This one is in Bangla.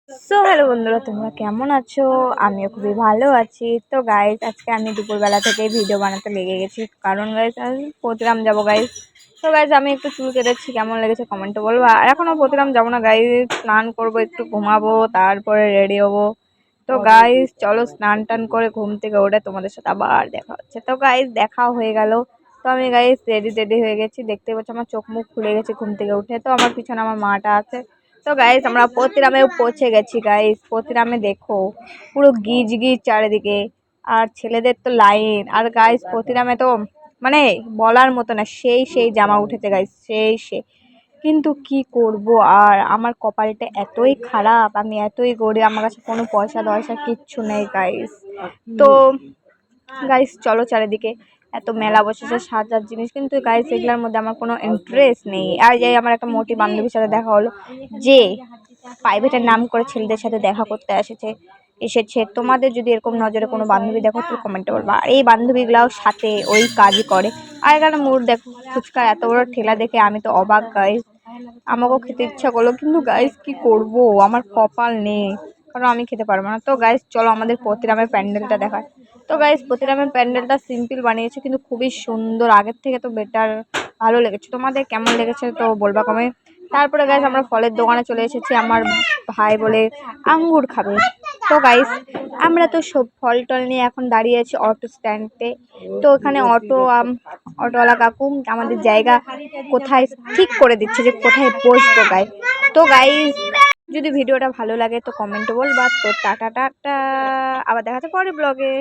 সো হ্যালো বন্ধুরা, তোমরা কেমন আছো? আমিও খুবই ভালো আছি। তো গাইস, আজকে আমি দুপুরবেলা থেকে ভিডিও বানাতে লেগে গেছি, কারণ গাইস আমি প্রতিরাম যাবো গাইস। তো গাইস, আমি একটু চুল কেটেছি, কেমন লেগেছে কমেন্টে বলবো। আর এখনও প্রতিরাম যাবো না গাইস, স্নান করবো, একটু ঘুমাবো, তারপরে রেডি হবো। তো গাইস চলো, স্নান টান করে ঘুম থেকে উঠে তোমাদের সাথে আবার দেখা হচ্ছে। তো গাইস, দেখাও হয়ে গেল। তো আমি গাইস রেডি হয়ে গেছি, দেখতে পাচ্ছি আমার চোখ মুখ খুলে গেছে ঘুম থেকে উঠে। তো আমার পিছনে আমার মাটা আছে। তো গাইস, আমরা পতিরামেও পৌঁছে গেছি গাইস। পতিরামে দেখো পুরো গিজ গিজ চারিদিকে, আর ছেলেদের তো লাইন। আর গাইস পতিরামে তো মানে বলার মতো না, সেই জামা উঠেছে গাইস, সেই কিন্তু কি করব। আর আমার কপালটা এতই খারাপ, আমি এতই গরিব, আমার কাছে কোনো পয়সা টয়সা কিচ্ছু নেই গাইস। তো গাইস চলো, চারিদিকে এত মেলা বসেছে সাজার জিনিস, কিন্তু গাইস এগুলোর মধ্যে আমার কোনো ইন্টারেস্ট নেই। আর যাই, আমার একটা মোটি বান্ধবীর সাথে দেখা হলো, যে প্রাইভেটের নাম করে ছেলেদের সাথে দেখা করতে এসেছে। তোমাদের যদি এরকম নজরে কোনো বান্ধবী দেখো তো কমেন্টে বলবা। আর এই বান্ধবীগুলাও সাথে ওই কাজই করে। আর এখানে মুড দেখো, ফুচকার এত বড় ঠেলা দেখে আমি তো অবাক গাইস। আমাকেও খেতে ইচ্ছা করলো, কিন্তু গাইস কি করব, আমার কপাল নেই, কারণ আমি খেতে পারবো না। তো গাইস চলো, আমাদের প্রতিরামের প্যান্ডেলটা দেখায়। তো গাইস প্রতিরামের প্যান্ডেলটা সিম্পল বানিয়েছে, কিন্তু খুবই সুন্দর, আগের থেকে তো বেটার, ভালো লেগেছে। তোমাদের কেমন লেগেছে তো বলবা কমে। তারপরে গাইস আমরা ফলের দোকানে চলে এসেছি, আমার ভাই বলে আঙ্গুর খাবে। তো গাইস আমরা তো সব ফল টল নিয়ে এখন দাঁড়িয়ে আছি অটো স্ট্যান্ডে। তো ওখানে অটোওয়ালা কাকু আমাদের জায়গা কোথায় ঠিক করে দিচ্ছে, যে কোথায় বসবো গাইস। তো গাইস যদি ভিডিওটা ভালো লাগে তো কমেন্টে বলবা। তো টাটা টাটা, আবার দেখা হচ্ছে পরের ব্লগে।